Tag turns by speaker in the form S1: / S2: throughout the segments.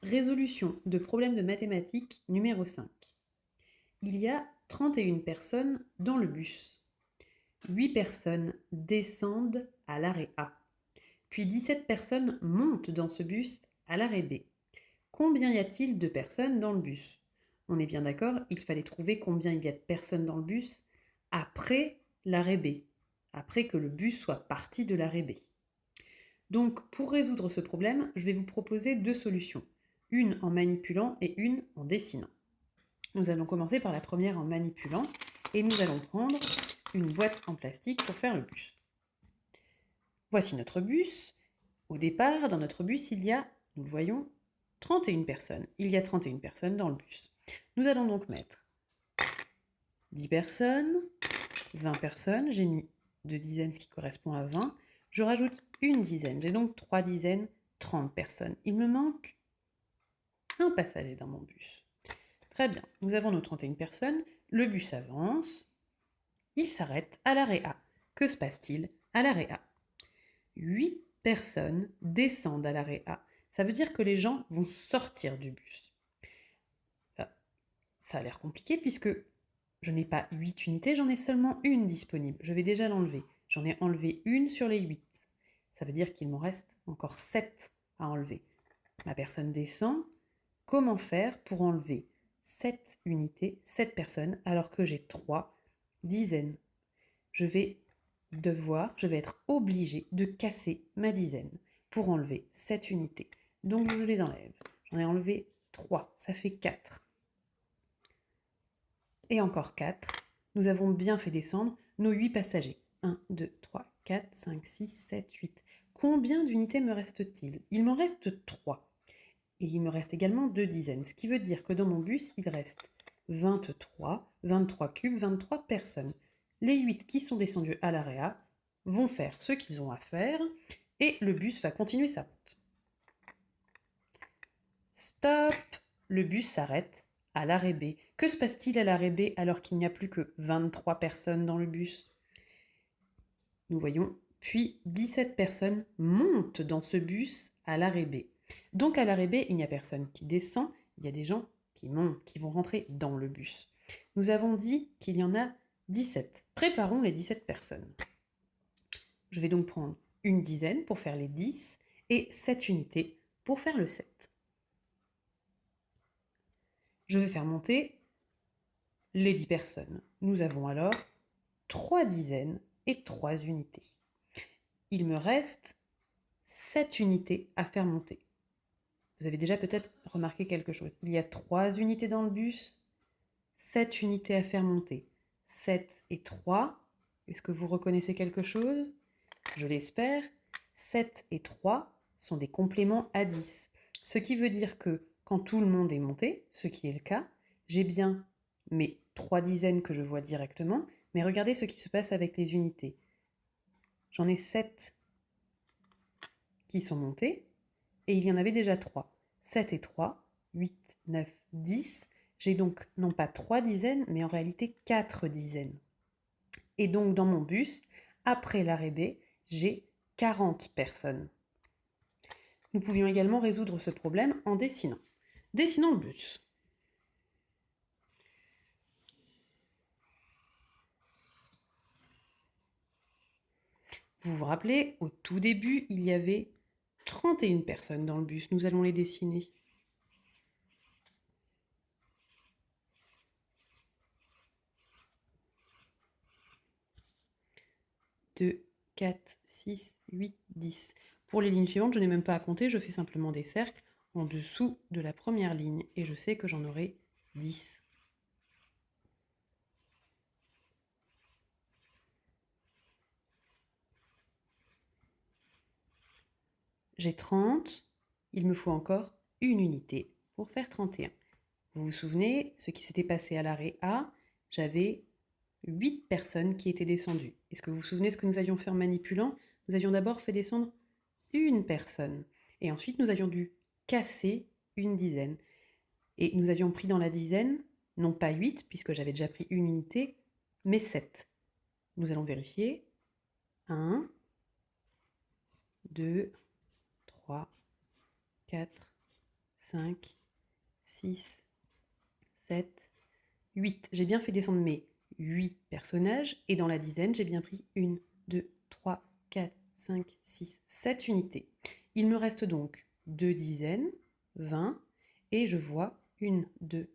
S1: Résolution de problème de mathématiques numéro 5. Il y a 31 personnes dans le bus. 8 personnes descendent à l'arrêt A. Puis 17 personnes montent dans ce bus à l'arrêt B. Combien y a-t-il de personnes dans le bus? On est bien d'accord, il fallait trouver combien il y a de personnes dans le bus après l'arrêt B, après que le bus soit parti de l'arrêt B. Donc, pour résoudre ce problème, je vais vous proposer deux solutions, une en manipulant et une en dessinant. Nous allons commencer par la première en manipulant et nous allons prendre une boîte en plastique pour faire le bus. Voici notre bus. Au départ, dans notre bus, il y a, nous le voyons, 31 personnes. Il y a 31 personnes dans le bus. Nous allons donc mettre 10 personnes, 20 personnes, j'ai mis 2 dizaines, ce qui correspond à 20. Je rajoute une dizaine, j'ai donc 3 dizaines, 30 personnes. Il me manque un passager dans mon bus. Très bien, nous avons nos 31 personnes, le bus avance, il s'arrête à l'arrêt A. Que se passe-t-il à l'arrêt A? 8 personnes descendent à l'arrêt A. Ça veut dire que les gens vont sortir du bus. Ça a l'air compliqué puisque je n'ai pas 8 unités, j'en ai seulement une disponible. Je vais déjà l'enlever. J'en ai enlevé une sur les 8. Ça veut dire qu'il m'en reste encore 7 à enlever. Ma personne descend. Comment faire pour enlever 7 unités, 7 personnes, alors que j'ai 3 dizaines? Je vais être obligée de casser ma dizaine pour enlever 7 unités. Donc je les enlève. J'en ai enlevé 3, ça fait 4. Et encore 4. Nous avons bien fait descendre nos 8 passagers. 1, 2, 3, 4, 5, 6, 7, 8. Combien d'unités me reste-t-il? Il m'en reste 3. Et il me reste également 2 dizaines, ce qui veut dire que dans mon bus, il reste 23 cubes, 23 personnes. Les 8 qui sont descendus à l'arrêt A vont faire ce qu'ils ont à faire et le bus va continuer sa route. Stop! Le bus s'arrête à l'arrêt B. Que se passe-t-il à l'arrêt B alors qu'il n'y a plus que 23 personnes dans le bus? Nous voyons, puis 17 personnes montent dans ce bus à l'arrêt B. Donc à l'arrêt B, il n'y a personne qui descend, il y a des gens qui montent, qui vont rentrer dans le bus. Nous avons dit qu'il y en a 17. Préparons les 17 personnes. Je vais donc prendre une dizaine pour faire les 10 et 7 unités pour faire le 7. Je vais faire monter les 10 personnes. Nous avons alors 3 dizaines et 3 unités. Il me reste 7 unités à faire monter. Vous avez déjà peut-être remarqué quelque chose. Il y a 3 unités dans le bus, 7 unités à faire monter. 7 et 3, est-ce que vous reconnaissez quelque chose? Je l'espère. 7 et 3 sont des compléments à 10. Ce qui veut dire que quand tout le monde est monté, ce qui est le cas, j'ai bien mes 3 dizaines que je vois directement, mais regardez ce qui se passe avec les unités. J'en ai 7 qui sont montés, et il y en avait déjà 3. 7 et 3, 8, 9, 10. J'ai donc non pas 3 dizaines, mais en réalité 4 dizaines. Et donc dans mon bus, après l'arrêt B, j'ai 40 personnes. Nous pouvions également résoudre ce problème en dessinant. Dessinons le bus. Vous vous rappelez, au tout début, il y avait 31 personnes dans le bus. Nous allons les dessiner. 2, 4, 6, 8, 10. Pour les lignes suivantes, je n'ai même pas à compter, je fais simplement des cercles en dessous de la première ligne et je sais que j'en aurai 10. J'ai 30, il me faut encore une unité pour faire 31. Vous vous souvenez, ce qui s'était passé à l'arrêt A, j'avais 8 personnes qui étaient descendues. Est-ce que vous vous souvenez ce que nous avions fait en manipulant? Nous avions d'abord fait descendre une personne. Et ensuite, nous avions dû casser une dizaine. Et nous avions pris dans la dizaine, non pas 8, puisque j'avais déjà pris une unité, mais 7. Nous allons vérifier. 1, 2, 3, 4, 5, 6, 7, 8. J'ai bien fait descendre mes 8 personnages et dans la dizaine, j'ai bien pris 1, 2, 3, 4, 5, 6, 7 unités. Il me reste donc 2 dizaines, 20, et je vois 1, 2,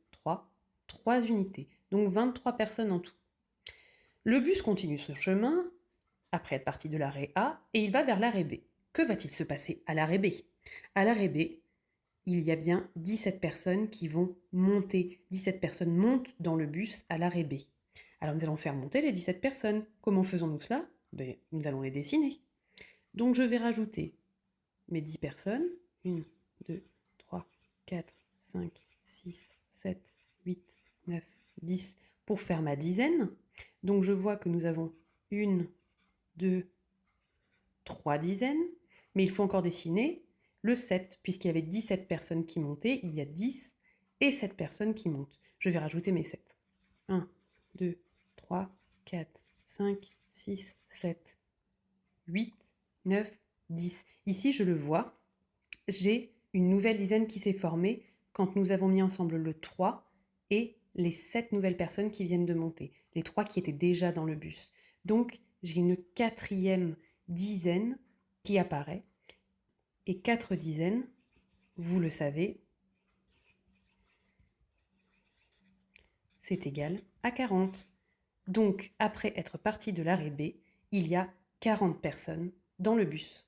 S1: 3 unités. Donc 23 personnes en tout. Le bus continue son chemin, après être parti de l'arrêt A, et il va vers l'arrêt B. Que va-t-il se passer à l'arrêt B? À l'arrêt B, il y a bien 17 personnes qui vont monter. 17 personnes montent dans le bus à l'arrêt B. Alors nous allons faire monter les 17 personnes. Comment faisons-nous cela? Nous allons les dessiner. Donc je vais rajouter mes 10 personnes. 1, 2, 3, 4, 5, 6, 7, 8, 9, 10 pour faire ma dizaine. Donc je vois que nous avons 1, 2, 3 dizaines. Mais il faut encore dessiner le 7, puisqu'il y avait 17 personnes qui montaient, il y a 10 et 7 personnes qui montent. Je vais rajouter mes 7. 1, 2, 3, 4, 5, 6, 7, 8, 9, 10. Ici, je le vois, j'ai une nouvelle dizaine qui s'est formée quand nous avons mis ensemble le 3 et les 7 nouvelles personnes qui viennent de monter, les 3 qui étaient déjà dans le bus. Donc, j'ai une 4e dizaine qui apparaît. Et 4 dizaines, vous le savez, c'est égal à 40. Donc, après être parti de l'arrêt B, il y a 40 personnes dans le bus.